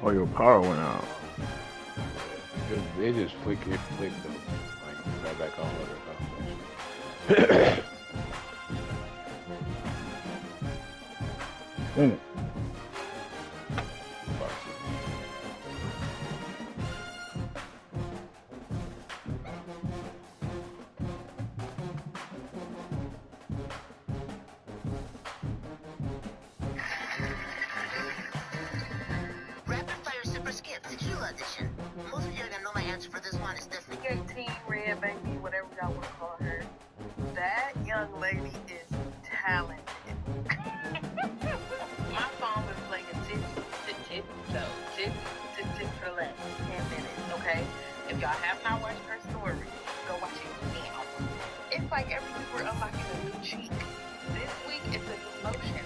Oh, your power went out. It just flicked though. Like right back on with it. Mm. Rapid Fire Super Skip, did you audition? Most of you are gonna know my answer for this one. It's definitely 18, red baby, whatever y'all want to call her. That young lady is talented. My phone was playing tip for the last 10 minutes, okay? If y'all have not watched her story, go watch it now. It's like every week we're unlocking a new cheek. This week it's a new lotion.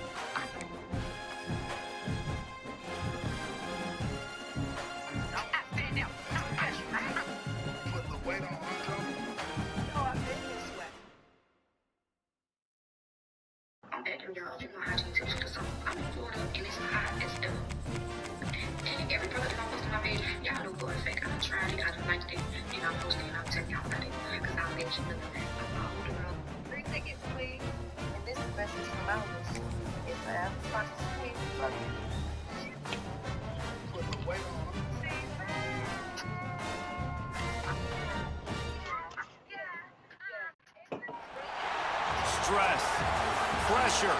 Free tickets, please. And this message from Alice. It's a sponsorship. Put the weight on. Stress, pressure,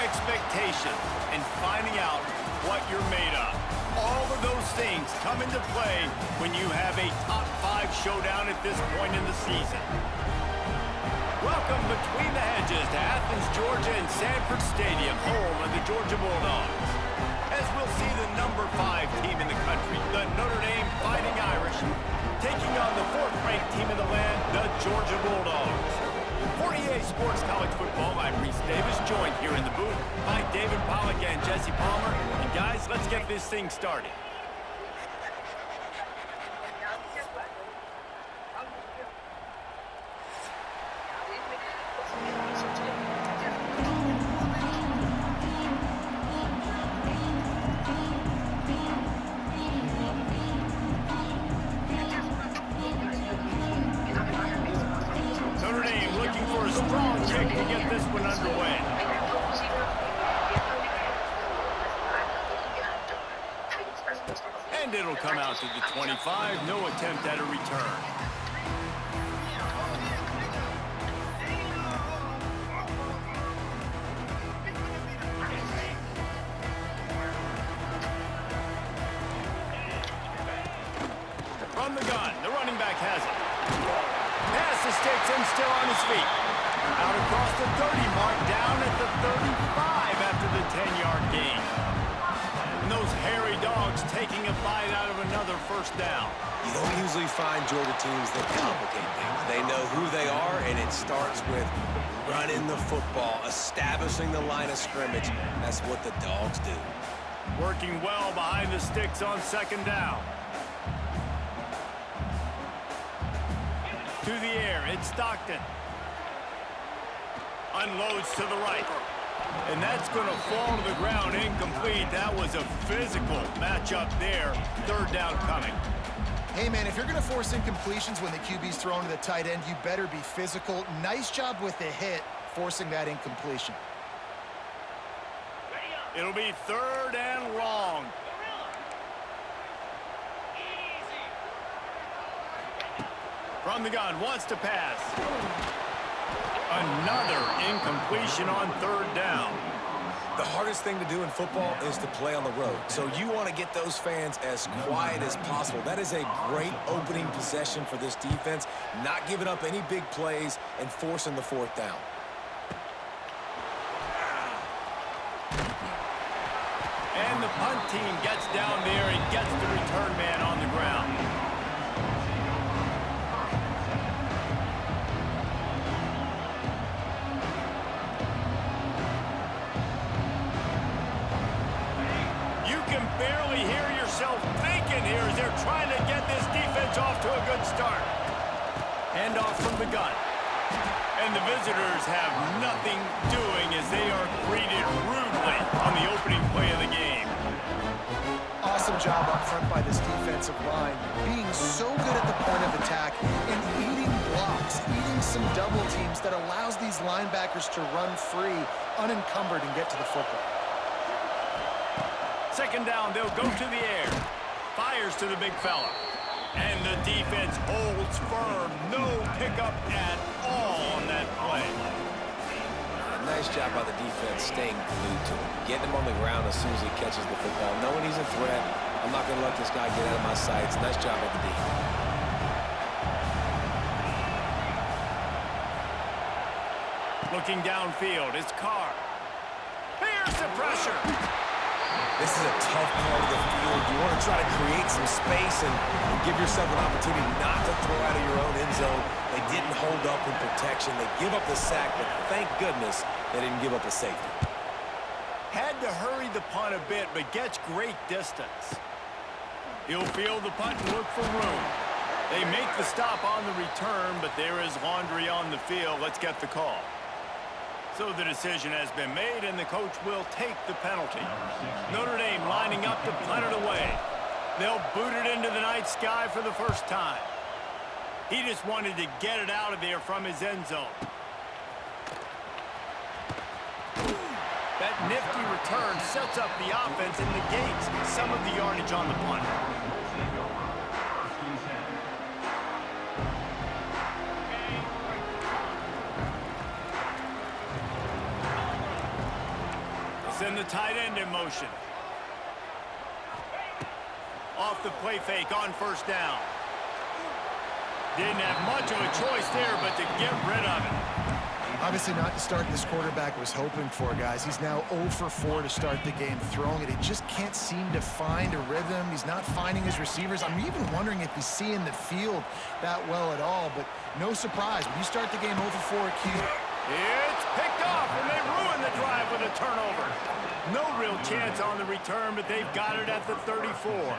expectation, and finding out what you're made of. All of those things come into play when you have a top 5 showdown at this point in the season. Welcome between the hedges to Athens, Georgia and Sanford Stadium, home of the Georgia Bulldogs. As we'll see the number 5 team in the country, the Notre Dame Fighting Irish, taking on the 4th-ranked team in the land, the Georgia Bulldogs. For EA Sports College Football, I'm Reese Davis, joined here in the booth by David Pollack and Jesse Palmer. And guys, let's get this thing started. Notre Dame looking for a strong kick to get this one underway. And it'll come out to the 25, no attempt at a return. From the gun, the running back has it. Pass the sticks and still on his feet. Out across the 30 mark, down at the 35 after the 10-yard gain. And those hairy dogs taking a bite out of another first down. You don't usually find Georgia teams that complicate things. They know who they are, and it starts with running the football, establishing the line of scrimmage. That's what the dogs do. Working well behind the sticks on 2nd down. To the air, it's Stockton. Unloads to the right. And that's going to fall to the ground incomplete. That was a physical matchup there. 3rd down coming. Hey, man, if you're going to force incompletions when the QB's thrown to the tight end, you better be physical. Nice job with the hit, forcing that incompletion. It'll be 3rd and long. From the gun, wants to pass. Another incompletion on 3rd down. The hardest thing to do in football is to play on the road. So you want to get those fans as quiet as possible. That is a great opening possession for this defense, not giving up any big plays and forcing the 4th down. And the punt team gets down there and gets the return man on the ground. You can barely hear yourself thinking here as they're trying to get this defense off to a good start. Hand off from the gun. And the visitors have nothing doing as they are greeted rudely on the opening play of the game. awesome job up front by this defensive line, being so good at the point of attack and eating blocks, eating some double teams that allows these linebackers to run free, unencumbered, and get to the football. Second down, they'll go to the air. Fires to the big fella. And the defense holds firm. No pickup at all on that play. Nice job by the defense staying glued to him. Getting him on the ground as soon as he catches the football. Knowing he's a threat, I'm not going to let this guy get out of my sights. Nice job by the D. Looking downfield, it's Carr. Here's the pressure. This is a tough part of the field. You want to try to create some space and give yourself an opportunity not to throw out of your own end zone. They didn't hold up in protection. They give up the sack, but thank goodness they didn't give up a safety. Had to hurry the punt a bit, but gets great distance. He'll field the punt and look for room. They make the stop on the return, but there is laundry on the field. Let's get the call. So the decision has been made, and the coach will take the penalty. Notre Dame lining up to punt it away. They'll boot it into the night sky for the first time. He just wanted to get it out of there from his end zone. That nifty return sets up the offense and negates some of the yardage on the punt. Send the tight end in motion. Off the play fake on first down. Didn't have much of a choice there, but to get rid of it. Obviously not the start this quarterback was hoping for, guys. He's now 0 for 4 to start the game throwing it. He just can't seem to find a rhythm. He's not finding his receivers. I'm even wondering if he's seeing the field that well at all, but no surprise. When you start the game 0 for 4 at Q. It's picked off, and they ruin the drive with a turnover. No real chance on the return, but they've got it at the 34.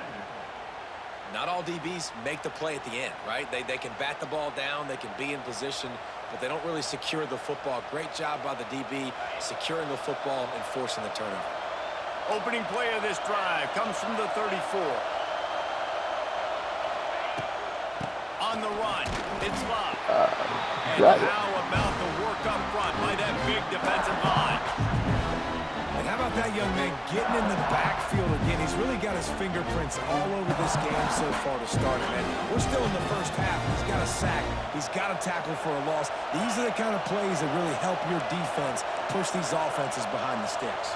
Not all DBs make the play at the end, right? They can bat the ball down, they can be in position, but they don't really secure the football. Great job by the DB securing the football and forcing the turnover. Opening play of this drive comes from the 34. On the run, it's Love. And how about the work up front by that big defensive line? And how about that young man getting in the backfield again? He's really got his fingerprints all over this game so far to start it, man. We're still in the first half. He's got a sack. He's got a tackle for a loss. These are the kind of plays that really help your defense push these offenses behind the sticks.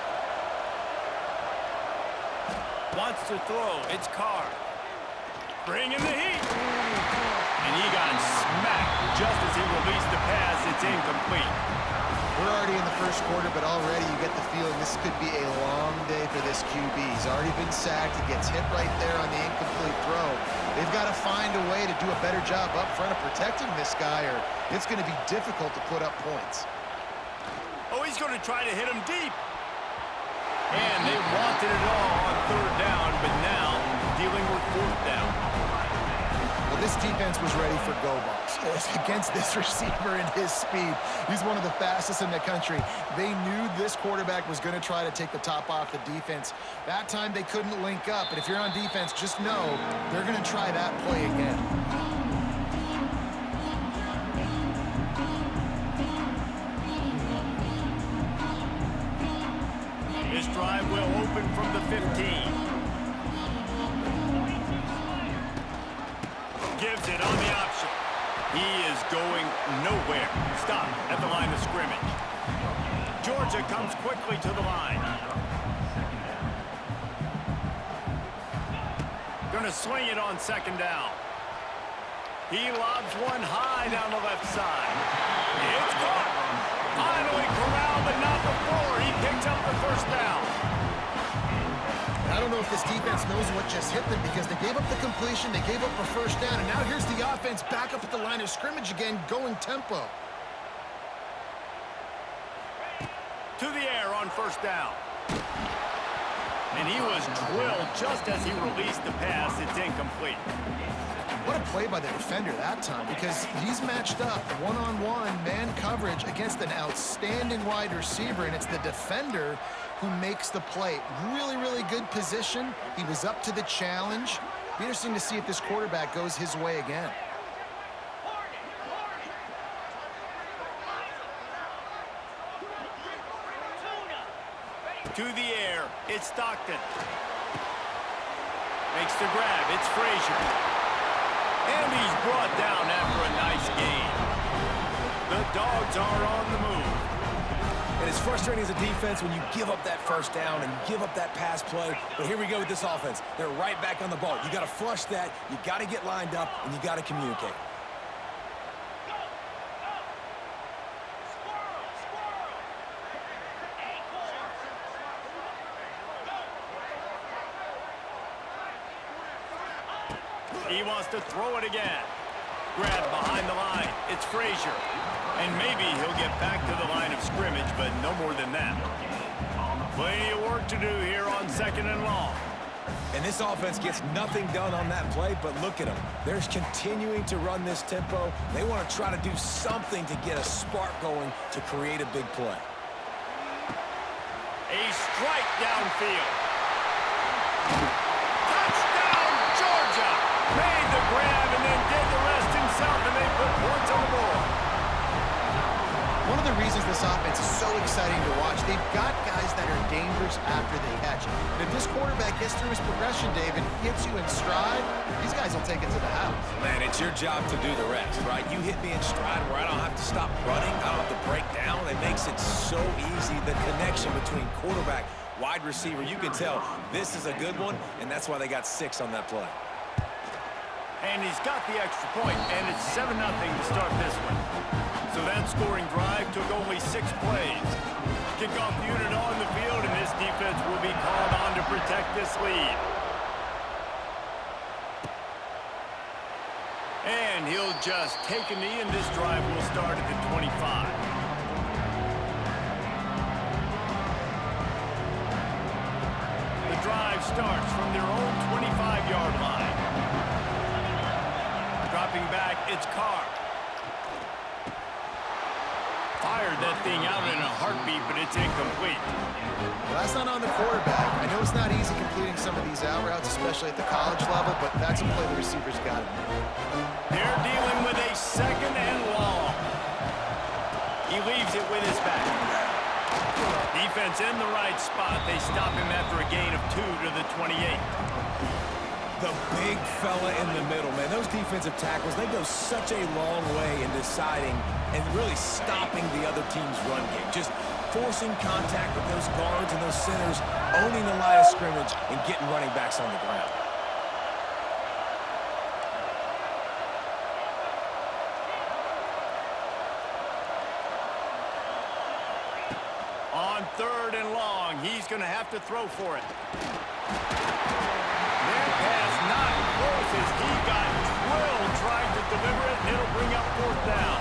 Wants to throw. It's Carr. Bring in the heat. And he got smacked just as he released the pass. It's incomplete. We're already in the first quarter, but already you get the feeling this could be a long day for this QB. He's already been sacked. He gets hit right there on the incomplete throw. They've got to find a way to do a better job up front of protecting this guy, or it's going to be difficult to put up points. Oh, he's going to try to hit him deep. And they wanted it all on third down, but now dealing with fourth down. Well, this defense was ready for go balls against this receiver and his speed. He's one of the fastest in the country. They knew this quarterback was going to try to take the top off the defense. That time they couldn't link up, but if you're on defense, just know they're going to try that play again. This drive will open from the 15. Gives it on the option. He is going nowhere. Stop at the line of scrimmage. Georgia comes quickly to the line. Gonna swing it on second down. He lobs one high down the left side. It's caught. Finally corralled, but not before. He picks up the first down. I don't know if this defense knows what just hit them, because they gave up the completion, they gave up a first down, and now here's the offense back up at the line of scrimmage again, going tempo. To the air on first down. And he was drilled just as he released the pass. It's incomplete. What a play by the defender that time, because he's matched up one-on-one man coverage against an outstanding wide receiver, and it's the defender who makes the play. Really, really good position. He was up to the challenge. Be interesting to see if this quarterback goes his way again. To the air, it's Stockton. Makes the grab, it's Frazier. And he's brought down after a nice gain. The Dogs are on the move. And it's frustrating as a defense when you give up that first down and give up that pass play. But here we go with this offense. They're right back on the ball. You got to flush that, you got to get lined up, and you got to communicate. He wants to throw it again. Grab behind the line. It's Frazier. And maybe he'll get back to the line of scrimmage, but no more than that. Plenty of work to do here on 2nd and long. And this offense gets nothing done on that play, but look at them. They're continuing to run this tempo. They want to try to do something to get a spark going to create a big play. A strike downfield. Touchdown, Georgia! Made the grab and then did the rest himself, and they put points on the board. One of the reasons this offense is so exciting to watch, they've got guys that are dangerous after they catch. And if this quarterback gets through his progression, David, hits you in stride, these guys will take it to the house. Man, it's your job to do the rest, right? You hit me in stride where I don't have to stop running, I don't have to break down. It makes it so easy, the connection between quarterback, wide receiver. You can tell this is a good one, and that's why they got 6 on that play. And he's got the extra point, and it's 7-0 to start this one. So that scoring drive took only 6 plays. Kickoff unit on the field, and this defense will be called on to protect this lead. And he'll just take a knee, and this drive will start at the 25. The drive starts from their own 25-yard line. Dropping back, it's Carr. Fired that thing out in a heartbeat, but it's incomplete. Well, that's not on the quarterback. I know it's not easy completing some of these out routes, especially at the college level, but that's a play the receiver's got to make. They're dealing with a 2nd and long. He leaves it with his back. Defense in the right spot. They stop him after a gain of 2 to the 28. The big fella in the middle, man. Those defensive tackles, they go such a long way in deciding and really stopping the other team's run game. Just forcing contact with those guards and those centers, owning the line of scrimmage, and getting running backs on the ground. On 3rd and long, he's going to have to throw for it. That pass not close as he got drilled trying to deliver it, and it'll bring up 4th down.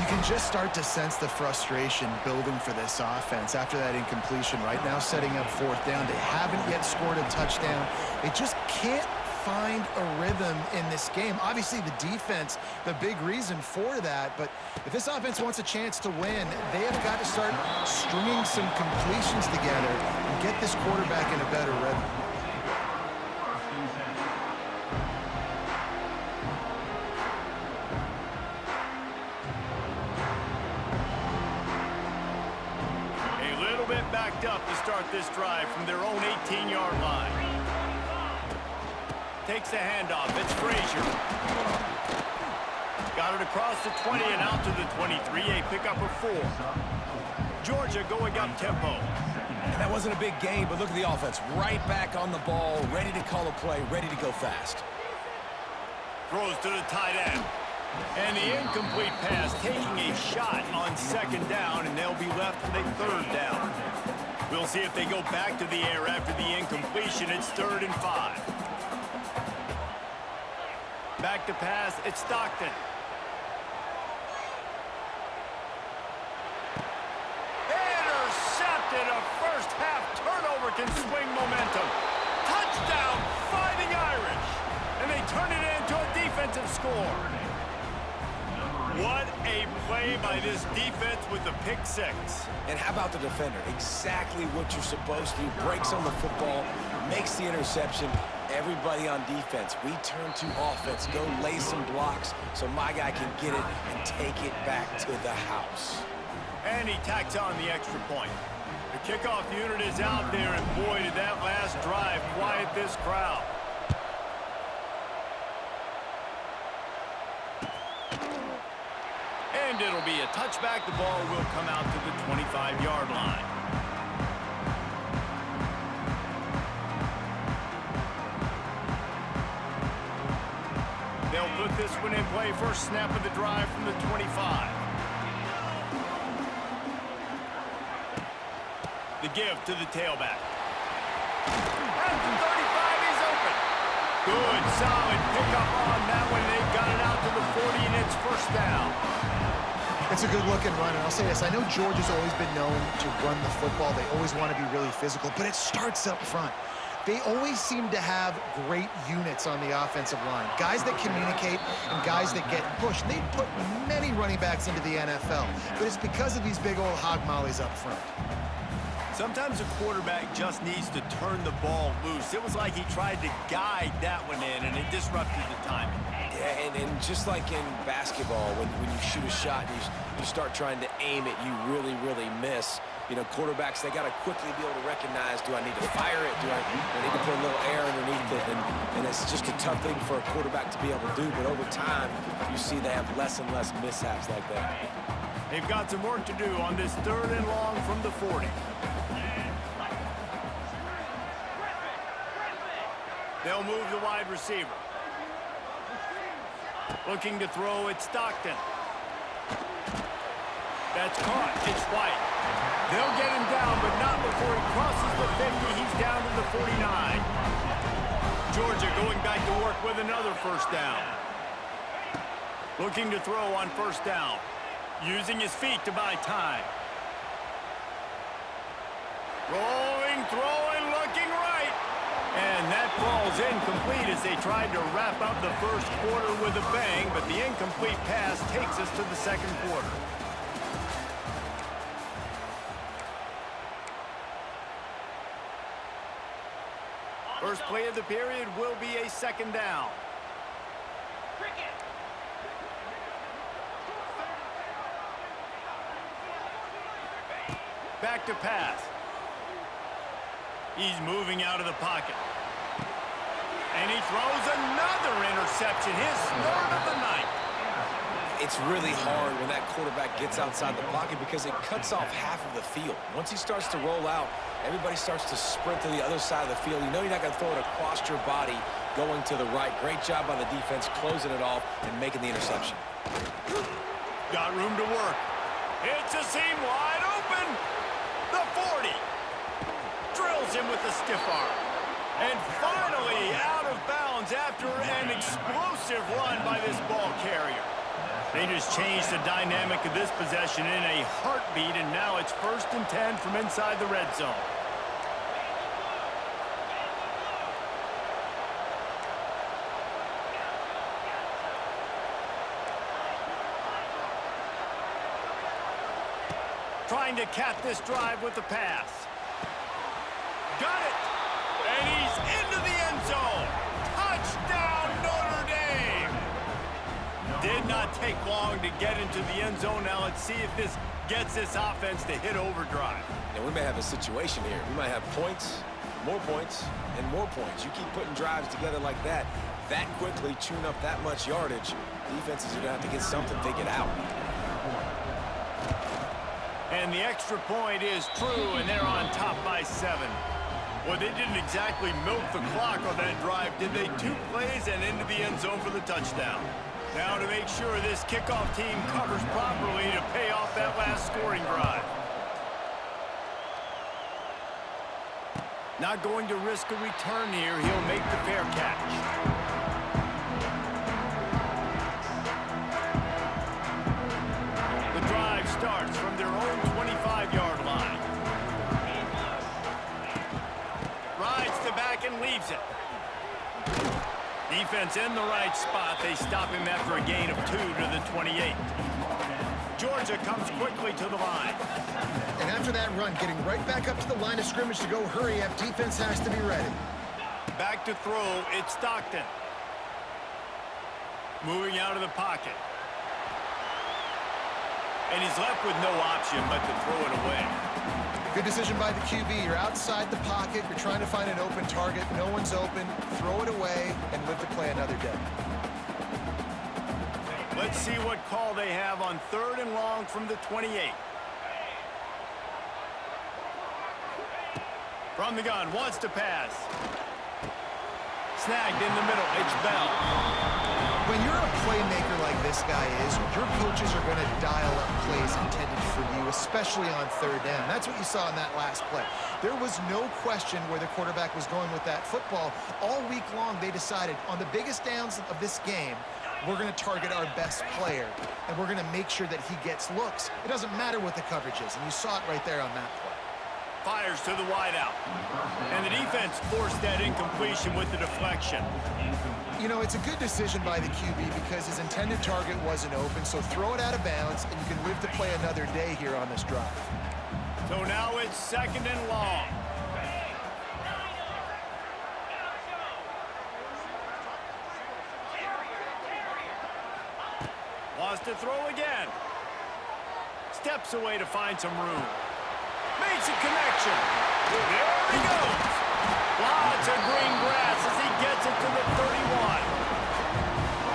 You can just start to sense the frustration building for this offense after that incompletion. Right now, setting up 4th down. They haven't yet scored a touchdown. They just can't find a rhythm in this game. Obviously, the defense, the big reason for that. But if this offense wants a chance to win, they have got to start stringing some completions together and get this quarterback in a better rhythm. Backed up to start this drive from their own 18-yard line. Takes the handoff. It's Frazier. Got it across the 20 and out to the 23. A pickup of 4. Georgia going up tempo. And that wasn't a big gain, but look at the offense. Right back on the ball, ready to call a play, ready to go fast. Throws to the tight end. And the incomplete pass taking a shot on 2nd down, and they'll be left with a 3rd down. We'll see if they go back to the air after the incompletion. It's 3rd and 5. Back to pass, it's Stockton. Intercepted. A first half turnover can swing momentum. Touchdown, Fighting Irish. And they turn it into a defense score. What a play by this defense with the pick six. And how about the defender? Exactly what you're supposed to do. Breaks on the football, makes the interception. Everybody on defense, we turn to offense. Go lay some blocks so my guy can get it and take it back to the house. And he tacks on the extra point. The kickoff unit is out there, and boy, did that last drive quiet this crowd. And it'll be a touchback. The ball will come out to the 25-yard line. They'll put this one in play. First snap of the drive from the 25. The give to the tailback. At the 35, he's open. Good, solid pickup on that one. They've got it out to the 40, and it's first down. It's a good-looking run, and I'll say this. I know Georgia's always been known to run the football. They always want to be really physical, but it starts up front. They always seem to have great units on the offensive line. Guys that communicate and guys that get pushed. They put many running backs into the NFL, but it's because of these big old hog mollies up front. Sometimes a quarterback just needs to turn the ball loose. It was like he tried to guide that one in, and it disrupted the timing. Yeah, and just like in basketball, when you shoot a shot and you start trying to aim it, you really miss. You know, quarterbacks, they got to quickly be able to recognize, do I need to fire it? Do I need to put a little air underneath it? And it's just a tough thing for a quarterback to be able to do. But over time, you see they have less and less mishaps like that. They've got some work to do on this 3rd and long from the 40. They'll move the wide receiver. Looking to throw at Stockton. That's caught. It's White. They'll get him down, but not before he crosses the 50. He's down to the 49. Georgia going back to work with another first down. Looking to throw on first down. Using his feet to buy time. Rolling, throwing, looking right. And that falls incomplete as they tried to wrap up the first quarter with a bang, but the incomplete pass takes us to the second quarter. First play of the period will be a second down. Back to pass. He's moving out of the pocket. And he throws another interception, his 3rd of the night. It's really hard when that quarterback gets outside the pocket because it cuts off half of the field. Once he starts to roll out, everybody starts to sprint to the other side of the field. You know you're not going to throw it across your body going to the right. Great job by the defense closing it off and making the interception. Got room to work. It's a seam wide open. The 40. Drills him with a stiff arm. And finally out of bounds after an explosive run by this ball carrier. They just changed the dynamic of this possession in a heartbeat, and now it's 1st and 10 from inside the red zone. Trying to cap this drive with the pass. Got it! And he's into the end zone! Touchdown, Notre Dame! Did not take long to get into the end zone. Now let's see if this gets this offense to hit overdrive. And we may have a situation here. We might have points, and more points. You keep putting drives together like that quickly, tune up that much yardage, defenses are going to have to get something figured out. And the extra point is true, and they're on top by 7. Well, they didn't exactly milk the clock on that drive, did they? 2 plays and into the end zone for the touchdown. Now to make sure this kickoff team covers properly to pay off that last scoring drive. Not going to risk a return here. He'll make the fair catch. The drive starts from their own 25-yard line. Rides to back and leaves it. Defense in the right spot. They stop him after a gain of 2 to the 28. Georgia comes quickly to the line. And after that run, getting right back up to the line of scrimmage to go hurry up, defense has to be ready. Back to throw, it's Stockton. Moving out of the pocket. And he's left with no option but to throw it away. Good decision by the QB. You're outside the pocket. You're trying to find an open target. No one's open. Throw it away and live to play another day. Let's see what call they have on 3rd and long from the 28. From the gun, wants to pass. Snagged in the middle, it's Bell. When you're a playmaker like this guy is, your coaches are going to dial up plays intended for you, especially on 3rd down. That's what you saw in that last play. There was no question where the quarterback was going with that football. All week long, they decided on the biggest downs of this game, we're going to target our best player, and we're going to make sure that he gets looks. It doesn't matter what the coverage is, and you saw it right there on that play. Fires to the wideout. And the defense forced that incompletion with the deflection. You know, it's a good decision by the QB because his intended target wasn't open, so throw it out of bounds, and you can live to play another day here on this drive. So now it's 2nd and long. Wants to throw again. Steps away to find some room. Makes a connection. There he goes. Lots of green grass as he gets it to the 31.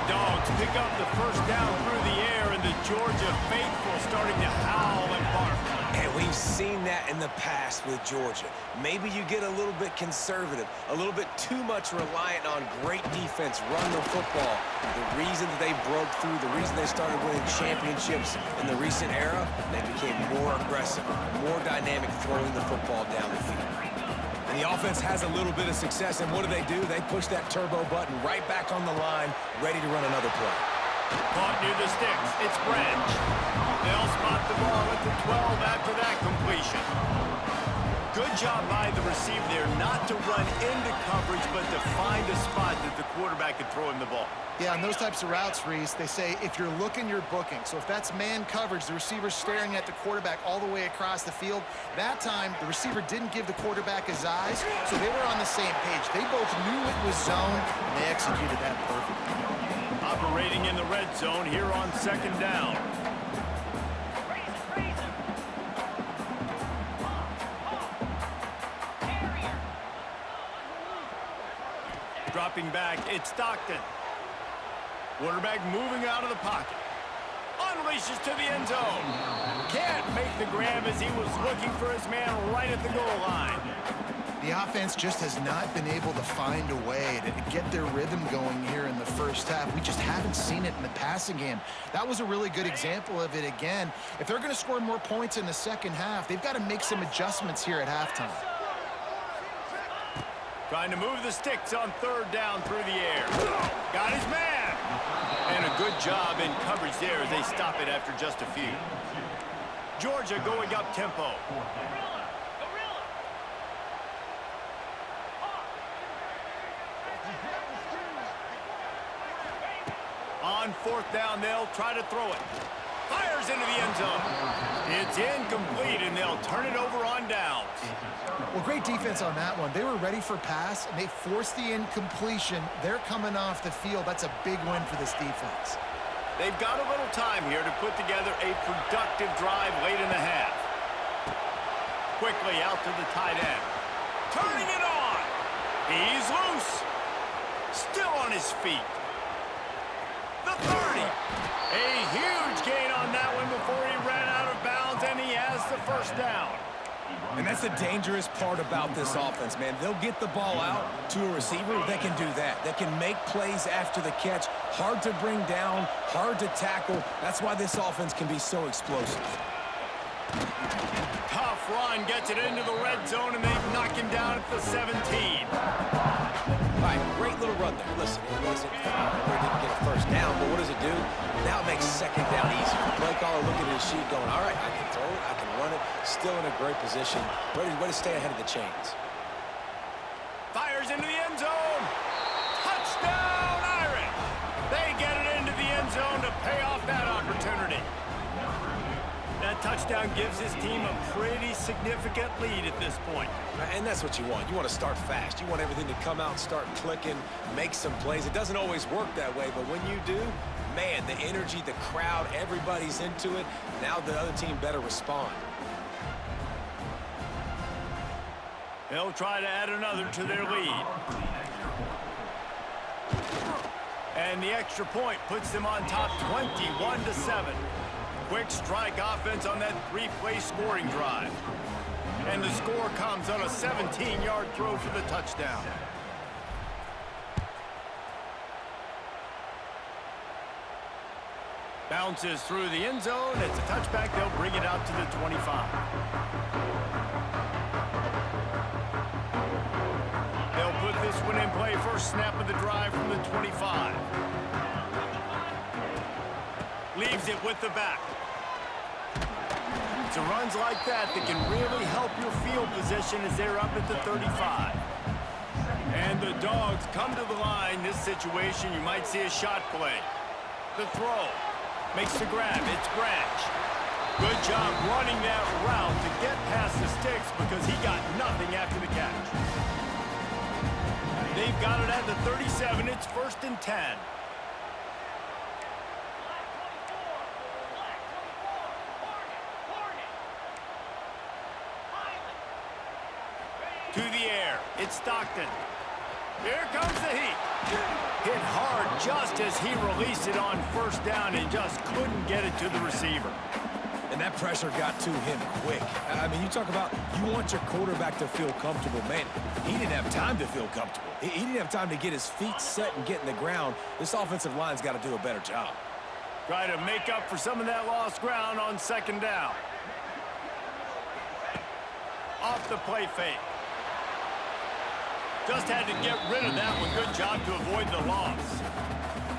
Dogs pick up the 1st down through the air, and the Georgia faithful starting to howl and bark. And we've seen that in the past with Georgia. Maybe you get a little bit conservative, a little bit too much reliant on great defense, run the football. The reason that they broke through, the reason they started winning championships in the recent era, they became more aggressive, more dynamic throwing the football down the field. And the offense has a little bit of success, and what do? They push that turbo button right back on the line, ready to run another play. Caught near the sticks. It's Branch. They'll spot the ball at the 12 after that completion. Good job by the receiver there not to run into coverage, but to find a spot that the quarterback could throw him the ball. Yeah, on those types of routes, Reese, they say if you're looking, you're booking. So if that's man coverage, the receiver's staring at the quarterback all the way across the field. That time, the receiver didn't give the quarterback his eyes, so they were on the same page. They both knew it was zone, and they executed that perfectly. Operating in the red zone here on 2nd down. Dropping back, it's Stockton. Quarterback moving out of the pocket. Unleashes to the end zone. Can't make the grab as he was looking for his man right at the goal line. The offense just has not been able to find a way to get their rhythm going here in the 1st half. We just haven't seen it in the passing game. That was a really good example of it again. If they're going to score more points in the 2nd half, they've got to make some adjustments here at halftime. Trying to move the sticks on 3rd down through the air. Got his man. And a good job in coverage there as they stop it after just a few. Georgia going up tempo. On 4th down, they'll try to throw it. Fires into the end zone. It's incomplete, and they'll turn it over on downs. Well, great defense on that one. They were ready for pass, and they forced the incompletion. They're coming off the field. That's a big win for this defense. They've got a little time here to put together a productive drive late in the half. Quickly out to the tight end. Turning it on. He's loose. Still on his feet. The 30. A huge gain on that one before he ran out of bounds, and he has the 1st down. And that's the dangerous part about this offense, man. They'll get the ball out to a receiver. They can do that. They can make plays after the catch. Hard to bring down, hard to tackle. That's why this offense can be so explosive. Tough run, gets it into the red zone, and they knock him down at the 17. All right, great little run there. Listen, it wasn't phenomenal. Didn't get a 1st down, but what does it do? Now it makes 2nd down easy. The play caller looking at his sheet going, all right, I can throw it, I can run it. Still in a great position. Ready to stay ahead of the chains. Fires into the end zone. Touchdown! pay off that opportunity. That touchdown gives his team a pretty significant lead at this point. And that's what you want. You want to start fast. You want everything to come out, start clicking, make some plays. It doesn't always work that way, but when you do, man, the energy, the crowd, everybody's into it. Now the other team better respond. They'll try to add another to their lead. And the extra point puts them on top 21-7. Quick strike offense on that three-play scoring drive. And the score comes on a 17-yard throw for the touchdown. Bounces through the end zone. It's a touchback. They'll bring it out to the 25. They'll put this one in play. First snap of the drive from the 25. Leaves it with the back. It's runs like that that can really help your field position as they're up at the 35. And the Dogs come to the line. This situation, you might see a shot play. The throw. Makes the grab. It's Branch. Good job running that route to get past the sticks because he got nothing after the catch. They've got it at the 37. It's 1st and 10. To the air. It's Stockton. Here comes the heat. Hit hard just as he released it on first down and just couldn't get it to the receiver. And that pressure got to him quick. I mean, you talk about you want your quarterback to feel comfortable. Man, he didn't have time to feel comfortable. He didn't have time to get his feet set and get in the ground. This offensive line's got to do a better job. Try to make up for some of that lost ground on 2nd down. Off the play fake. Just had to get rid of that one. Good job to avoid the loss.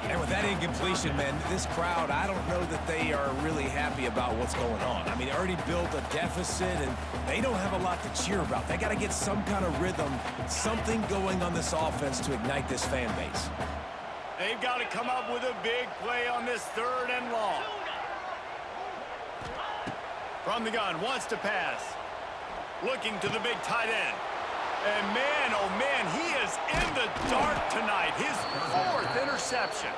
And with that incompletion, man, this crowd, I don't know that they are really happy about what's going on. I mean, they already built a deficit, and they don't have a lot to cheer about. They got to get some kind of rhythm, something going on this offense to ignite this fan base. They've got to come up with a big play on this 3rd and long. From the gun, wants to pass. Looking to the big tight end. And man, oh man, he is in the dark tonight. His 4th interception.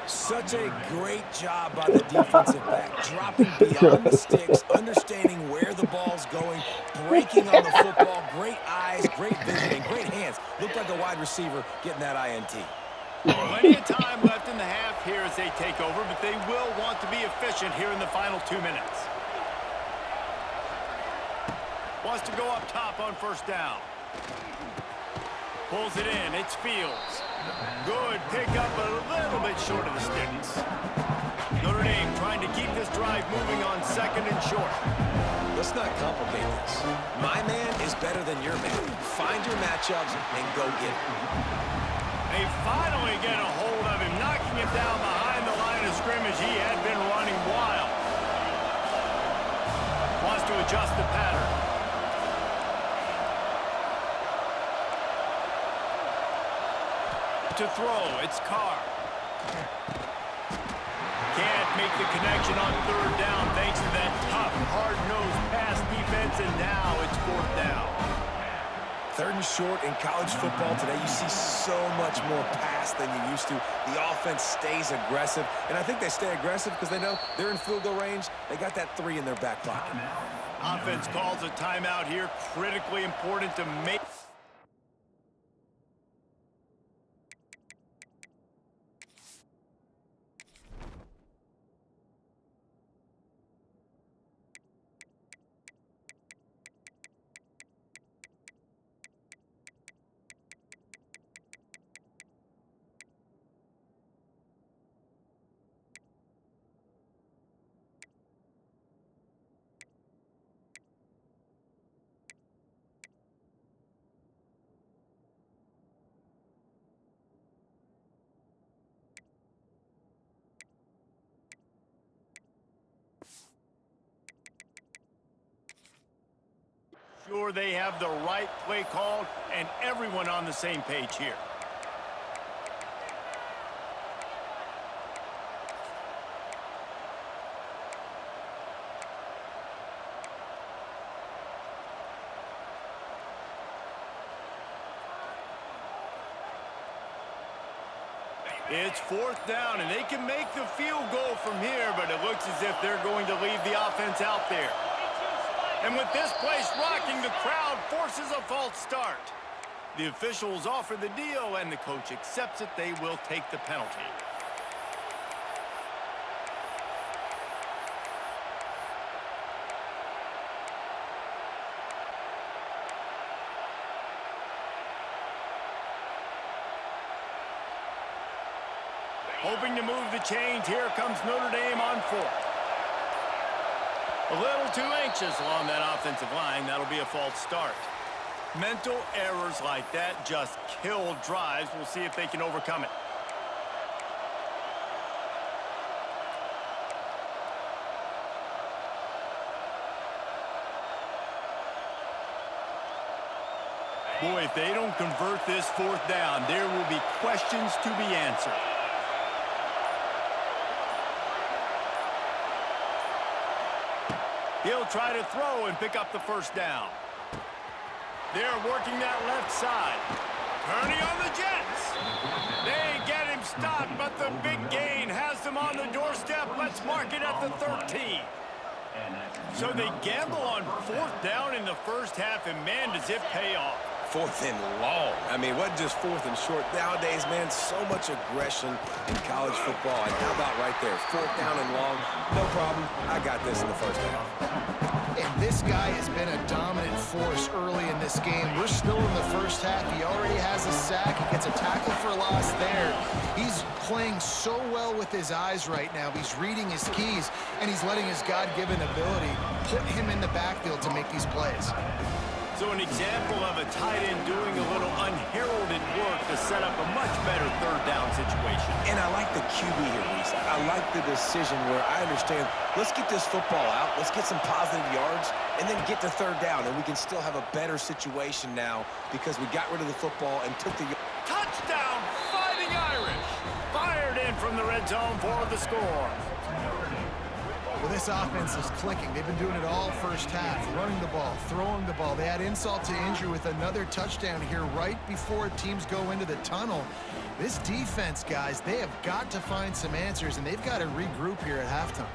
Such a great job by the defensive back, dropping beyond the sticks, understanding where the ball's going, breaking on the football, great eyes, great vision, and great hands. Looked like a wide receiver getting that INT. Plenty of time left in the half here as they take over, but they will want to be efficient here in the final 2 minutes. Wants to go up top on 1st down. Pulls it in. It's Fields. Good pickup, but a little bit short of the sticks. Notre Dame trying to keep this drive moving on 2nd and short. Let's not complicate this. My man is better than your man. Find your matchups and go get it. They finally get a hold of him, knocking him down behind the line of scrimmage. He had been running wild. Wants to adjust the pattern. To throw, it's Carr. Can't make the connection on 3rd down thanks to that tough, hard-nosed pass defense, and now it's 4th down. 3rd and short in college football today, you see so much more pass than you used to. The offense stays aggressive, and I think they stay aggressive because they know they're in field goal range. They got that 3 in their back pocket. Offense calls a timeout here. Critically important to make. Sure they have the right play called and everyone on the same page here. It's 4th down, and they can make the field goal from here, but it looks as if they're going to leave the offense out there. And with this place rocking, the crowd forces a false start. The officials offer the deal, and the coach accepts it. They will take the penalty. Hoping to move the chains, here comes Notre Dame on 4th. A little too anxious along that offensive line. That'll be a false start. Mental errors like that just kill drives. We'll see if they can overcome it. Boy, if they don't convert this 4th down, there will be questions to be answered. He'll try to throw and pick up the 1st down. They're working that left side. Turning on the Jets. They get him stopped, but the big gain has them on the doorstep. Let's mark it at the 13. So they gamble on 4th down in the first half, and man, does it pay off. 4th and long. I mean, what just 4th and short? Nowadays, man, so much aggression in college football. And how about right there? 4th down and long. No problem. I got this in the first half. And this guy has been a dominant force early in this game. We're still in the first half. He already has a sack. He gets a tackle for loss there. He's playing so well with his eyes right now. He's reading his keys, and he's letting his God-given ability put him in the backfield to make these plays. So an example of a tight end doing a little unheralded work to set up a much better 3rd down situation. And I like the QB here, Reese. I like the decision where I understand, let's get this football out, let's get some positive yards, and then get to 3rd down, and we can still have a better situation now because we got rid of the football and took the... Touchdown, Fighting Irish! Fired in from the red zone for the score. Well, this offense is clicking. They've been doing it all first half, running the ball, throwing the ball. They had insult to injury with another touchdown here right before teams go into the tunnel. This defense, guys, they have got to find some answers, and they've got to regroup here at halftime.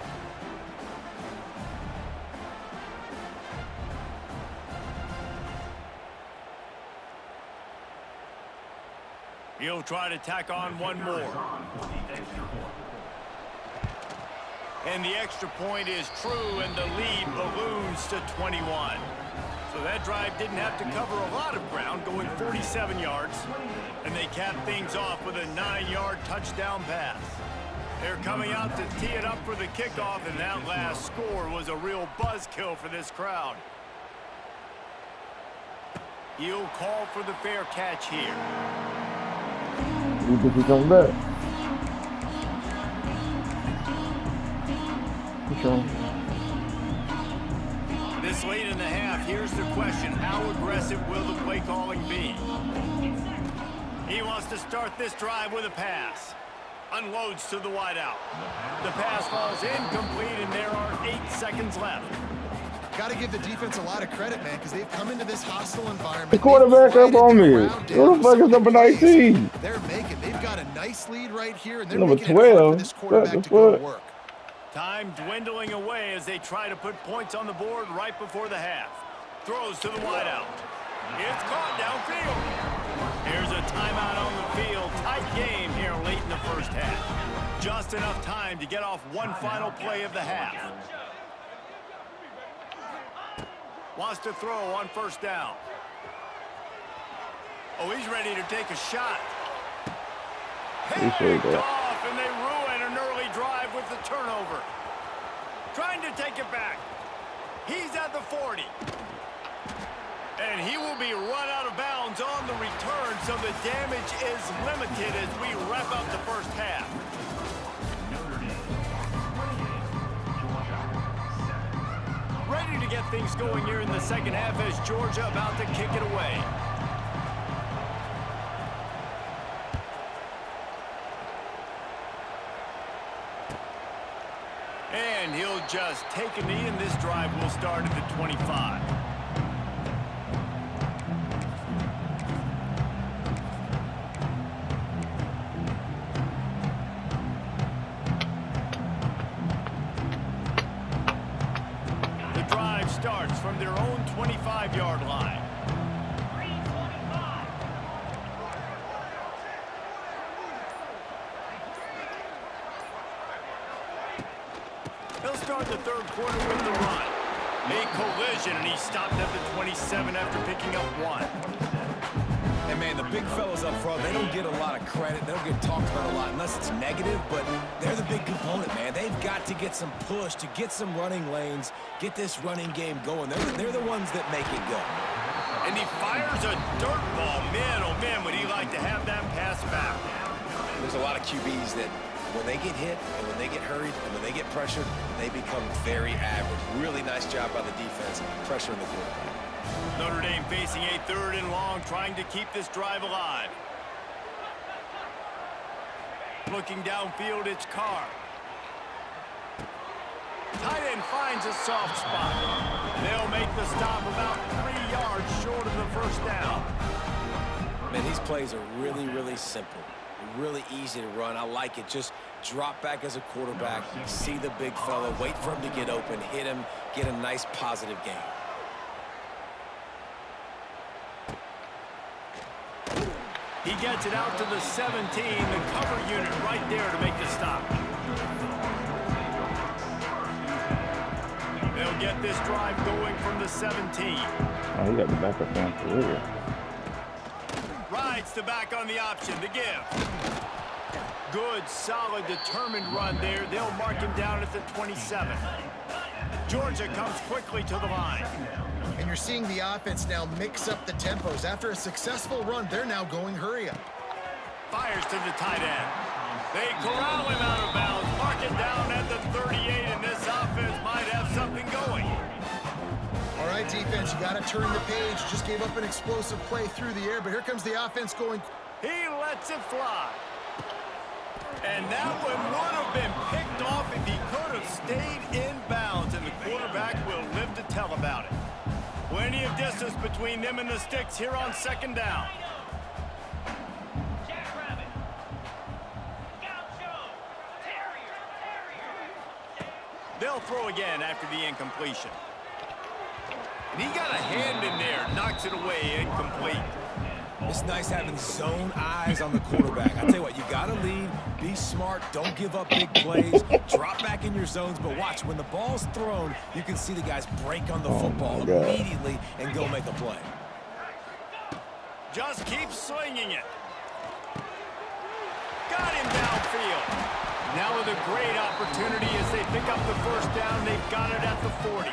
He'll try to tack on one more. And the extra point is true, and the lead balloons to 21. So that drive didn't have to cover a lot of ground, going 47 yards. And they cap things off with a 9-yard touchdown pass. They're coming out to tee it up for the kickoff, and that last score was a real buzzkill for this crowd. He'll call for the fair catch here. You think he's coming back? This late in the half, here's the question. How aggressive will the play calling be? He wants to start this drive with a pass. Unloads to the wideout. The pass falls incomplete, and there are 8 seconds left. Got to give the defense a lot of credit, man, because they've come into this hostile environment. The quarterback up on me. Who the fuck is number 19? They've got a nice lead right here, and they're Number making it hard 12. for this quarterback to go to work. Time dwindling away as they try to put points on the board right before the half. Throws to the wideout. It's caught downfield. Here's a timeout on the field. Tight game here late in the first half. Just enough time to get off one final play of the half. Wants to throw on first down. Oh, he's ready to take a shot. Picked off, and they ruin an early drive with the turnover. Trying to take it back. He's at the 40. And he will be run out of bounds on the return, so the damage is limited as we wrap up the first half. Ready to get things going here in the second half as Georgia about to kick it away. And he'll just take a knee, and this drive will start at the 25. starts from their own 25-yard line. He'll start the third quarter with the run. A collision, and he stopped at the 27 after picking up 1. And, man, the big fellas up front, they don't get a lot of credit. They don't get talked about a lot unless it's negative, but they're the big component, man. They've got to get some push, to get some running lanes, get this running game going. They're the ones that make it go. And he fires a dirt ball. Man, oh, man, would he like to have that pass back. There's a lot of QBs that when they get hit and when they get hurried and when they get pressured, they become very average. Really nice job by the defense, pressuring the quarterback. Notre Dame facing a 3rd and long, trying to keep this drive alive. Looking downfield, it's Carr. Tight end finds a soft spot. They'll make the stop about 3 yards short of the first down. Man, these plays are really, really simple. Really easy to run. I like it. Just drop back as a quarterback, see the big fella, wait for him to get open, hit him, get a nice positive game. He gets it out to the 17, the cover unit right there to make the stop. They'll get this drive going from the 17. Oh, he got the backup down for real. Rides the back on the option, the give. Good, solid, determined run there. They'll mark him down at the 27. Georgia comes quickly to the line. And you're seeing the offense now mix up the tempos. After a successful run, they're now going hurry up. Fires to the tight end. They corral him out of bounds, mark it down at the 38, and this offense might have something going. All right, defense, you got to turn the page. Just gave up an explosive play through the air, but here comes the offense going. He lets it fly. And that one would have been picked off if he could have stayed in bounds, and the quarterback will live to tell about it. Plenty of distance between them and the sticks here on 2nd down. They'll throw again after the incompletion. And he got a hand in there, knocks it away, incomplete. It's nice having zone eyes on the quarterback. I tell you what, you got to lead, be smart, don't give up big plays, drop back in your zones, but watch, when the ball's thrown, you can see the guys break on the football immediately and go make a play. Just keep slinging it. Got him downfield. Now with a great opportunity as they pick up the first down, they've got it at the 40.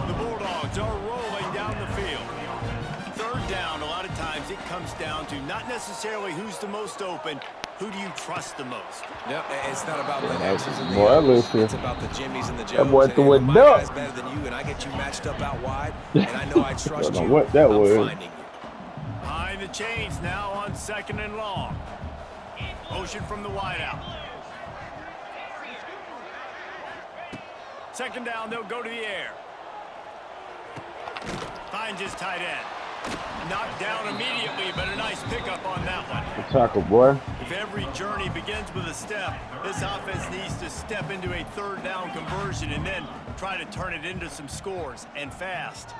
The Bulldogs are rolling down the field. 3rd down, a lot of times it comes down to not necessarily who's the most open, who do you trust the most? Yep, it's not about the X's and the Boy, O's. It's about the Jimmies and the Joes. That boy threw it my up. guy's better than you, and I get you matched up out wide, and I know I trust Don't know you. what that I'm was. finding you. Behind the chains now on 2nd and long. Motion from the wideout. 2nd down, they'll go to the air. Finds his tight end. Knocked down immediately, but a nice pickup on that one. Good tackle, boy. If every journey begins with a step, this offense needs to step into a 3rd down conversion and then try to turn it into some scores, and fast.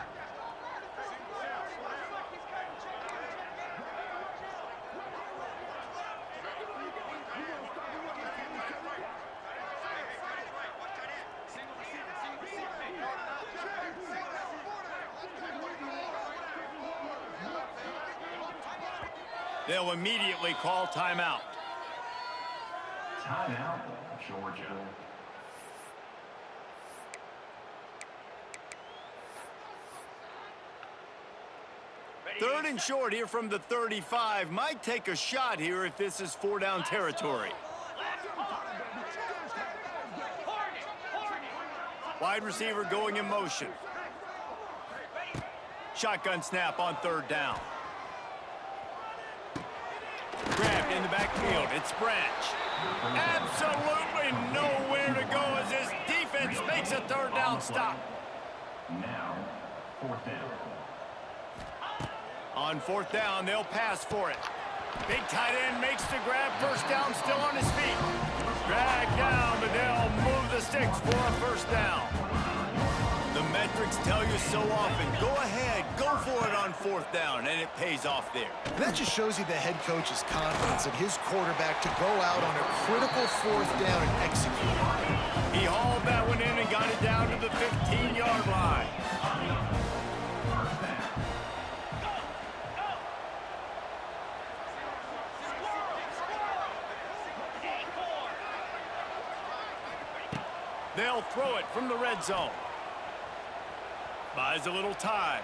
They'll immediately call timeout. Timeout, Georgia. Third and short here from the 35. Might take a shot here if this is 4-down territory. Wide receiver going in motion. Shotgun snap on 3rd down. Grabbed in the backfield. It's Branch. Absolutely nowhere to go as this defense makes a 3rd down stop. Now, 4th down. On 4th down, they'll pass for it. Big tight end makes the grab. 1st down, still on his feet. Dragged down, but they'll move the sticks for a 1st down. The metrics tell you so often. Go ahead, go for it on 4th down, and it pays off there. That just shows you the head coach's confidence in his quarterback to go out on a critical 4th down and execute. He hauled that one in and got it down to the 15-yard line. They'll throw it from the red zone. Buys a little time.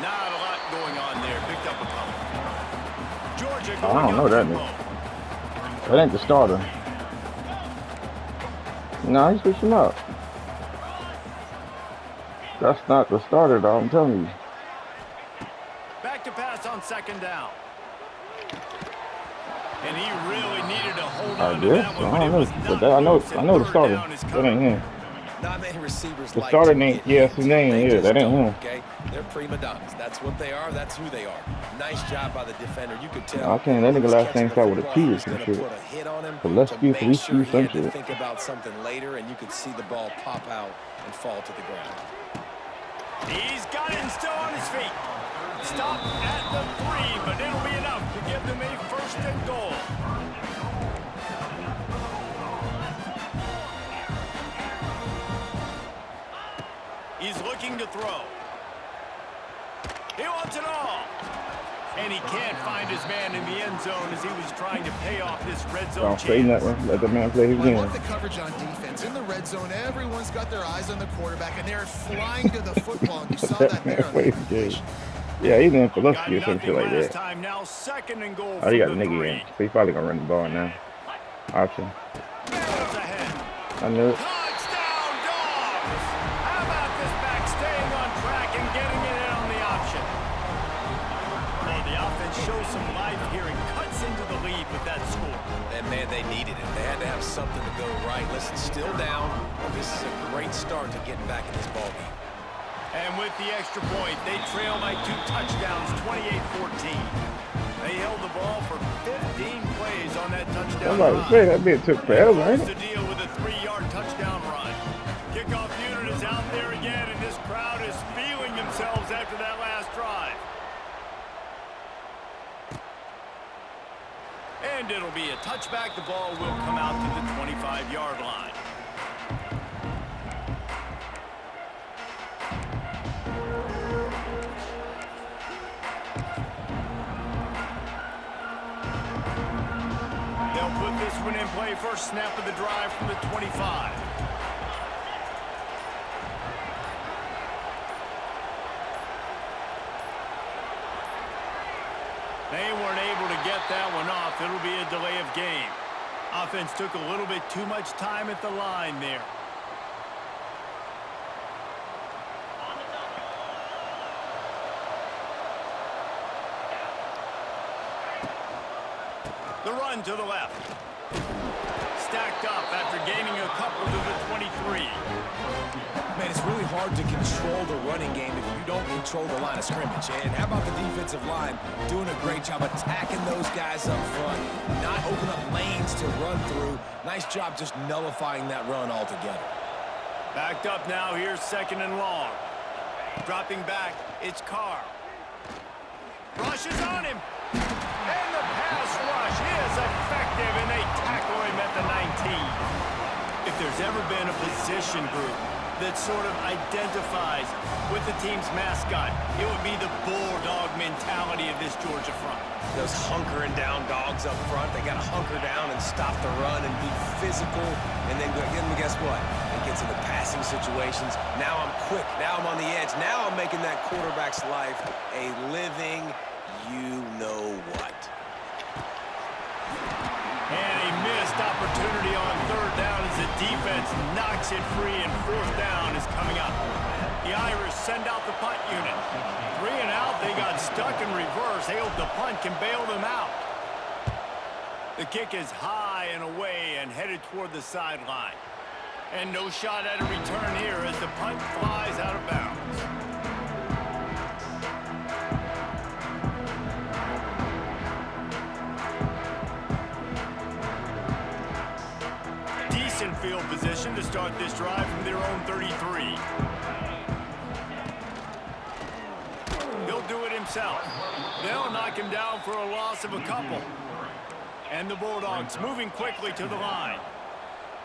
Not a lot going on there. Picked up a couple. Georgia going I don't know that nigga. That ain't the starter. No, he switched him up. That's not the starter, though, I'm telling you. Back to pass on 2nd down. And he really needed to hold on to that one. I don't know. But that, I know the starter. That ain't him. Not many receivers The like starter to name, get yes, hit. his name, They yeah, just that ain't don't, him. Okay, they're prima donnas. That's what they are. That's who they are. Nice job by the defender. You could tell. I can't. That nigga last name start with a Football, T he or was some gonna shit. put a hit on him Gillespie, to make sure he some had to shit. think about something later, and you could see the ball pop out and fall to the ground. He's got it and still on his feet. Stop at the 3, but it'll be enough to give them a 1st and goal. He's looking to throw. He wants it all. And he can't find his man in the end zone as he was trying to pay off this red zone Don't say chance. nothing. Let the man play his I game. love the coverage on defense. In the red zone, everyone's got their eyes on the quarterback, and they're flying to the football. And you saw that there on Play the his game. completion. Yeah, he's in Got Pulaski or some nothing shit like last that. time. Now 2nd and goal Oh, he got from the the nigga 3. in. So he probably gonna run the ball now. Option. Barrels ahead. I knew it. Touchdown, Dogs! How about this back staying on track and getting it in on the option? Oh, the offense shows some life here and cuts into the lead with that score. And, man, they needed it. They had to have something to go right. Listen, still down, but this is a great start to getting back in this ballgame. And with the extra point, they trail by 2 touchdowns, 28-14. They held the ball for 15 plays on that touchdown I'm about to run. say, that bitch took forever, ain't Close it? the deal with a 3-yard touchdown run. Kickoff unit is out there again, and this crowd is feeling themselves after that last drive. And it'll be a touchback. The ball will come out to the 25-yard line. They'll put this one in play. First snap of the drive from the 25. They weren't able to get that one off. It'll be a delay of game. Offense took a little bit too much time at the line there. The run to the left. Stacked up after gaining a couple to the 23. Man, it's really hard to control the running game if you don't control the line of scrimmage. And how about the defensive line doing a great job attacking those guys up front, not open up lanes to run through. Nice job just nullifying that run altogether. Backed up now. Here's 2nd and long. Dropping back. It's Carr. Rushes on him. And the pass rush is effective, and they tackle him at the 19. If there's ever been a position group that sort of identifies with the team's mascot, it would be the bulldog mentality of this Georgia front. Those hunkering down dogs up front, they got to hunker down and stop the run and be physical. And then guess what? It gets into passing situations. Now I'm quick. Now I'm on the edge. Now I'm making that quarterback's life a living you-know-what. And a missed opportunity on 3rd down as the defense knocks it free, and 4th down is coming up. The Irish send out the punt unit. 3 and out, they got stuck in reverse. They hope the punt can bail them out. The kick is high and away and headed toward the sideline. And no shot at a return here as the punt flies out of bounds. Decent field position. position to start this drive from their own 33. He'll do it himself. They'll knock him down for a loss of a couple. And the Bulldogs moving quickly to the line.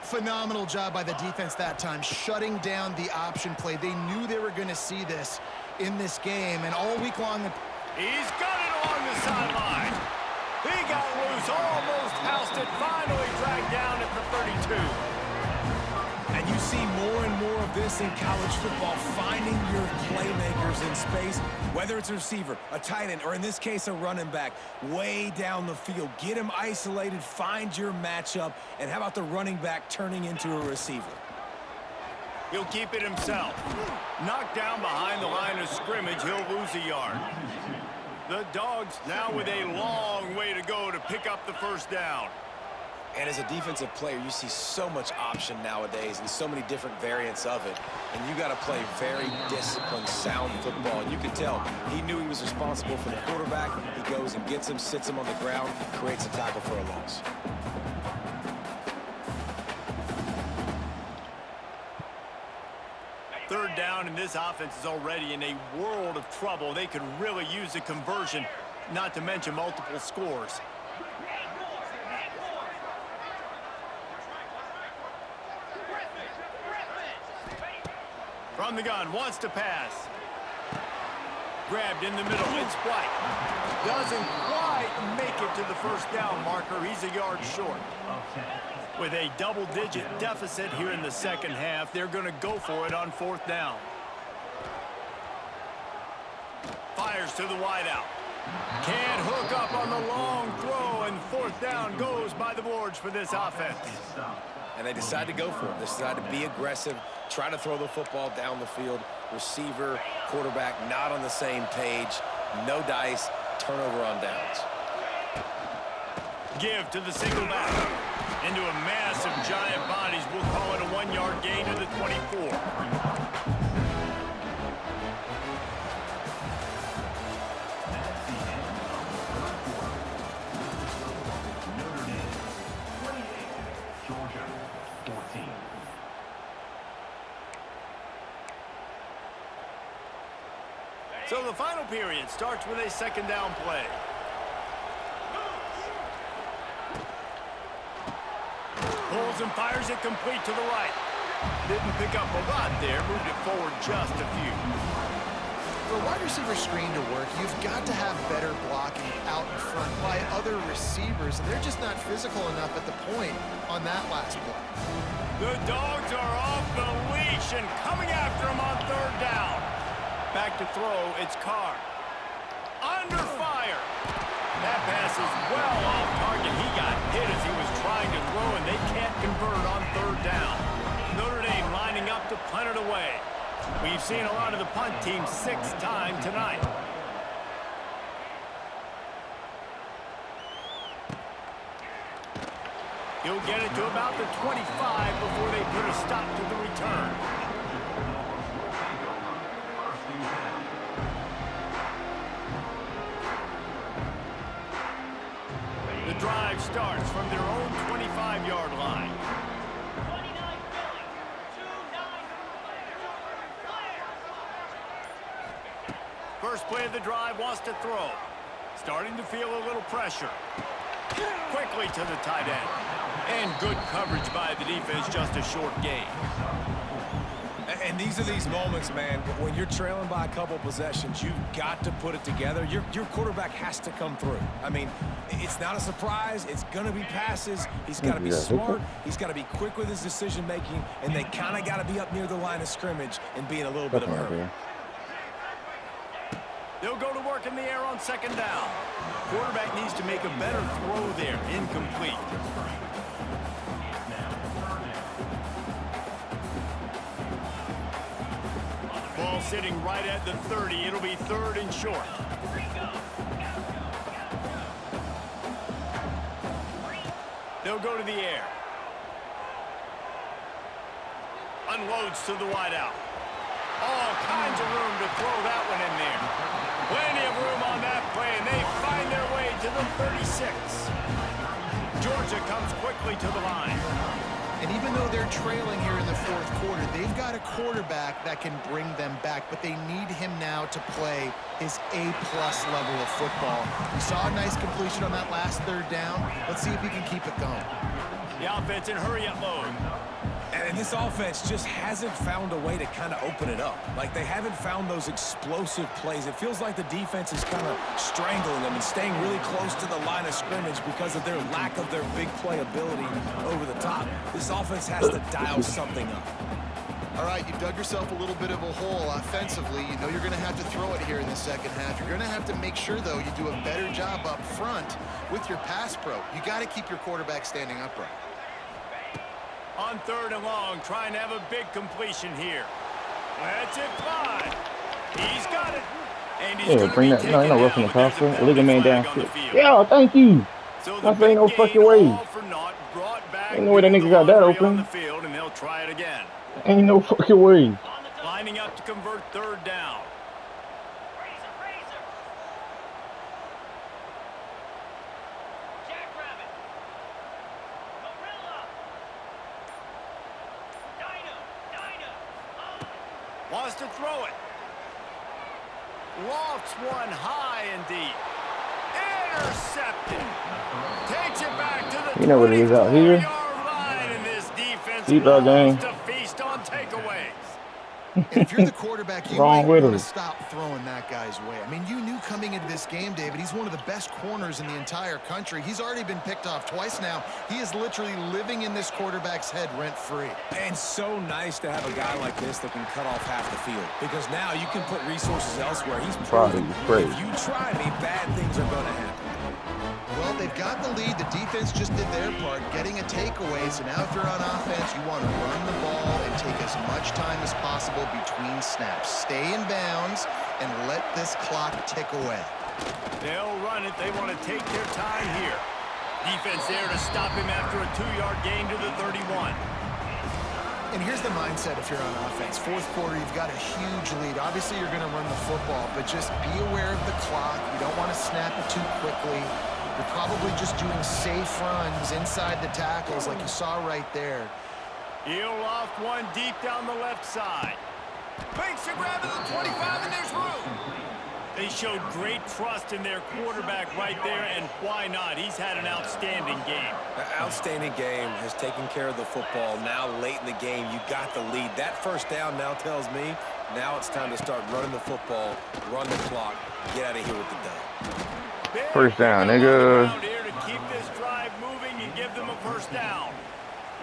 Phenomenal job by the defense that time, shutting down the option play. They knew they were going to see this in this game, and all week long... He's got it along the sideline. He got loose, almost housed it, finally dragged down at the 32. And you see more and more of this in college football, finding your playmakers in space, whether it's a receiver, a tight end, or in this case, a running back, way down the field. Get him isolated, find your matchup, and how about the running back turning into a receiver? He'll keep it himself. Knocked down behind the line of scrimmage, he'll lose a yard. The Dogs now with a long way to go to pick up the first down. And as a defensive player, you see so much option nowadays and so many different variants of it. And you got to play very disciplined, sound football. And you can tell he knew he was responsible for the quarterback. He goes and gets him, sits him on the ground, creates a tackle for a loss. Third down, and this offense is already in a world of trouble. They could really use a conversion, not to mention multiple scores. From the gun, wants to pass. Grabbed in the middle, it's White. Doesn't quite make it to the first down marker. He's a yard short. With a double-digit deficit here in the second half, they're going to go for it on fourth down. Fires to the wideout. Can't hook up on the long throw, and fourth down goes by the boards for this offense. And they decide to go for it. They decide to be aggressive, try to throw the football down the field. Receiver, quarterback, not on the same page. No dice, turnover on downs. Give to the single back. Into a mass of giant bodies. We'll call it a 1-yard gain to the 24. So the final period starts with a second down play. Pulls and fires it complete to the right. Didn't pick up a lot there, moved it forward just a few. For a wide receiver screen to work, you've got to have better blocking out in front by other receivers, and they're just not physical enough at the point on that last play. The Dogs are off the leash and coming after him on third down. Back to throw, it's Carr. Under fire. That pass is well off target. He got hit as he was trying to throw, and they can't convert on third down. Notre Dame lining up to punt it away. We've seen a lot of the punt team 6 times tonight. He'll get it to about the 25 before they put a stop to the return. The drive starts from their own 25-yard line. First play of the drive, wants to throw. Starting to feel a little pressure. Quickly to the tight end. And good coverage by the defense, just a short gain. And these are these moments, man, when you're trailing by a couple possessions, you've got to put it together. Your quarterback has to come through. I mean, it's not a surprise. It's going to be passes. He's got to be smart. He's got to be quick with his decision-making, and they kind of got to be up near the line of scrimmage and be in a little bit of a hurry. They'll go to work in the air on second down. Quarterback needs to make a better throw there. Incomplete. Ball sitting right at the 30. It'll be third and short. They'll go to the air. Unloads to the wideout. All kinds of room to throw that one in there. Plenty of room on that play, and they find their way to the 36. Georgia comes quickly to the line. And even though they're trailing here in the fourth quarter, they've got a quarterback that can bring them back, but they need him now to play his A-plus level of football. We saw a nice completion on that last third down. Let's see if he can keep it going. The offense in hurry-up mode. And this offense just hasn't found a way to kind of open it up. Like, they haven't found those explosive plays. It feels like the defense is kind of strangling them and staying really close to the line of scrimmage because of their lack of their big play ability over the top. This offense has to dial something up. All right, you dug yourself a little bit of a hole offensively. You know you're going to have to throw it here in the second half. You're going to have to make sure, though, you do a better job up front with your pass pro. You got to keep your quarterback standing upright. On 3rd and long, trying to have a big completion here. Let's it fly. He's got it. And he's Yeah, bring that. No, ain't no roughing the passer. Leave the man down. Yeah, thank you. So That's ain't no fucking way. Ain't no way that nigga got that open. The field, and they'll try it again. Ain't no fucking way. Lining up to convert 3rd down. Wants to throw it. Lofts one high and deep. Intercepted. Takes it back to the You know what it is out here. 24-yard line, and this defense Deep dog game. loves to feast on takeaways. And if you're the quarterback, you might want to stop throwing that guy's way. I mean, you knew coming into this game, David, he's one of the best corners in the entire country. He's already been picked off twice now. He is literally living in this quarterback's head rent-free. And so nice to have a guy like this that can cut off half the field. Because now you can put resources elsewhere. He's proven if you try me, bad things are going to happen. Well, they've got the lead. The defense just did their part, getting a takeaway. So now if you're on offense, you want to run the ball and take as much time as possible between snaps. Stay in bounds and let this clock tick away. They'll run it. They want to take their time here. Defense there to stop him after a 2-yard gain to the 31. And here's the mindset if you're on offense. Fourth quarter, you've got a huge lead. Obviously, you're going to run the football, but just be aware of the clock. You don't want to snap it too quickly. You're probably just doing safe runs inside the tackles like you saw right there. He'll loft one deep down the left side. Makes a grab at the 25, and there's room. They showed great trust in their quarterback right there, and why not? He's had an outstanding game. An outstanding game, has taken care of the football. Now late in the game, you got the lead. That first down now tells me now it's time to start running the football, run the clock, get out of here with the dub. First down, nigga. Here to keep this drive moving and give them a first down.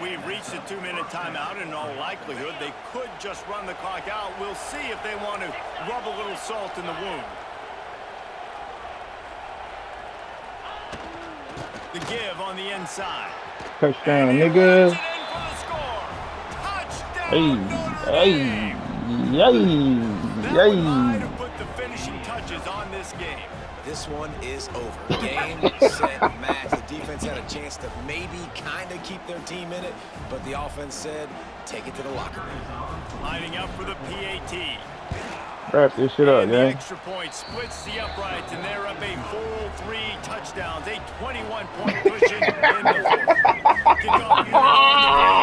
We've reached a 2-minute timeout. In all likelihood, they could just run the clock out. We'll see if they want to rub a little salt in the wound. The give on the inside. Touchdown, nigga. Hey. To put the finishing touches on this game. This one is over. Game, set, match. The defense had a chance to maybe kind of keep their team in it, but the offense said, take it to the locker room. Lining up for the PAT. Wrap this shit up, and yeah. The extra point splits the uprights, and they're up a full 3 touchdowns, a 21-point cushion in the fourth. Kickoff unit on the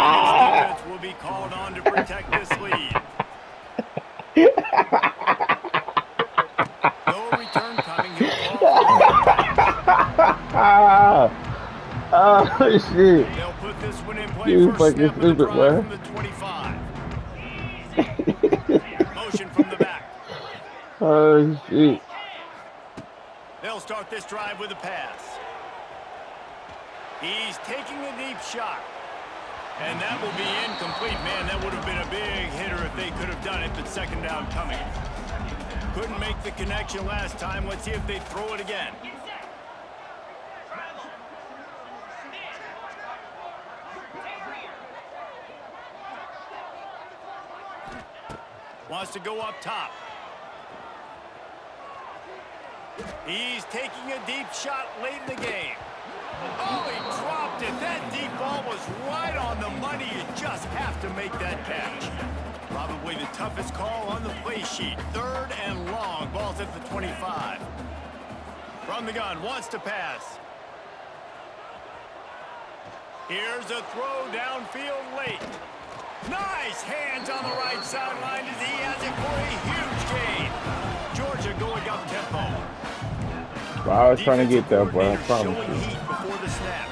defense will be called on to protect this lead. No return coming. He'll call Oh shit! They'll put this one in play. You First fucking snap of the stupid, drive man. from the 25. Motion from the back. Oh shit! They'll start this drive with a pass. He's taking a deep shot. And that will be incomplete. Man, that would have been a big hitter if they could have done it, but second down coming. Couldn't make the connection last time. Let's see if they throw it again. Wants to go up top. He's taking a deep shot late in the game. Oh, he dropped it. That deep ball was right on the money. You just have to make that catch. Probably the toughest call on the play sheet. 3rd and long. Ball's at the 25. From the gun, wants to pass. Here's a throw downfield late. Nice hands on the right sideline as he has it for a huge gain. Georgia going up tempo. Well, I was trying to get that, boy. I Defensive promise coordinator showing you. heat before the snap.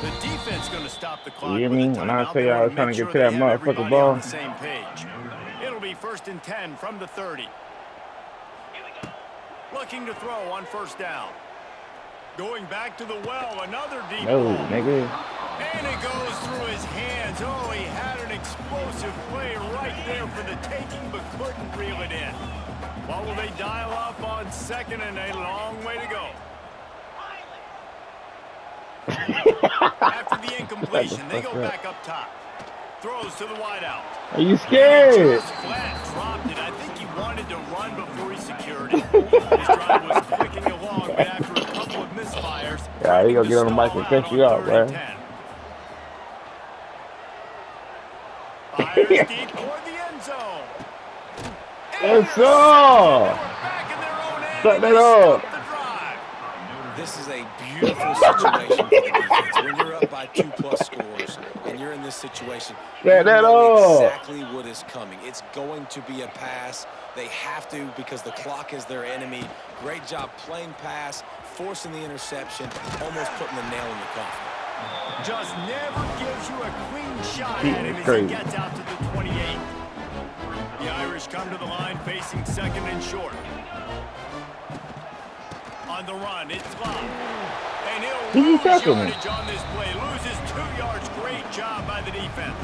The defense going to stop the clock. You hear with me? a When I timeout. say They I wanna was trying to make get sure to that they have motherfucking everybody ball. on the same page. It'll be 1st and 10 from the 30. Looking to throw on 1st down. Going back to the well, another deep No, ball. nigga. And it goes through his hands. Oh, he had an explosive play right there for the taking, but couldn't reel it in. What will they dial up on 2nd and a long way to go? After the incompletion, they go back up top. Throws to the wideout. Are you He scared? just flat dropped it. I think he wanted to run before he secured it. His drive was clicking along, but after a couple of misfires, Yeah, he gonna to get on the mic stall and catch you out out, on 3rd bro. and 10. Fires deep toward the end zone. Yes, sir. Back in their own end, Shut and that they up. stop the drive. This is a beautiful situation for the defense. When you're up by 2+ scores and you're in this situation, Shut you that know up. exactly what is coming. It's going to be a pass. They have to because the clock is their enemy. Great job playing pass, forcing the interception, almost putting the nail in the coffin. Just never gives you a clean shot He at him is as crazy. he gets out to the 28. The Irish come to the line facing 2nd and short. On the run, it's Love. And he'll Who you lose tackling him? yardage on this play. Loses 2 yards. Great job by the defense.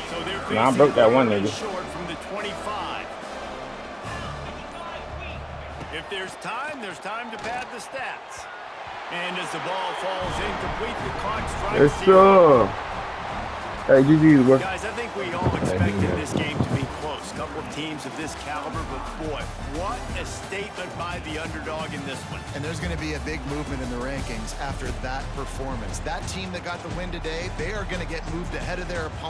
So they're facing Nah, I broke that one 3rd and nigga. short from the 25. If there's time to pad the stats. And as the ball falls incomplete, the clock strikes Yes, 0. sir. Hey, GG's, bro. Guys, I think we all expected this game to be close. Couple of teams of this caliber, but boy, what a statement by the underdog in this one. And there's going to be a big movement in the rankings after that performance. That team that got the win today, they are going to get moved ahead of their opponent.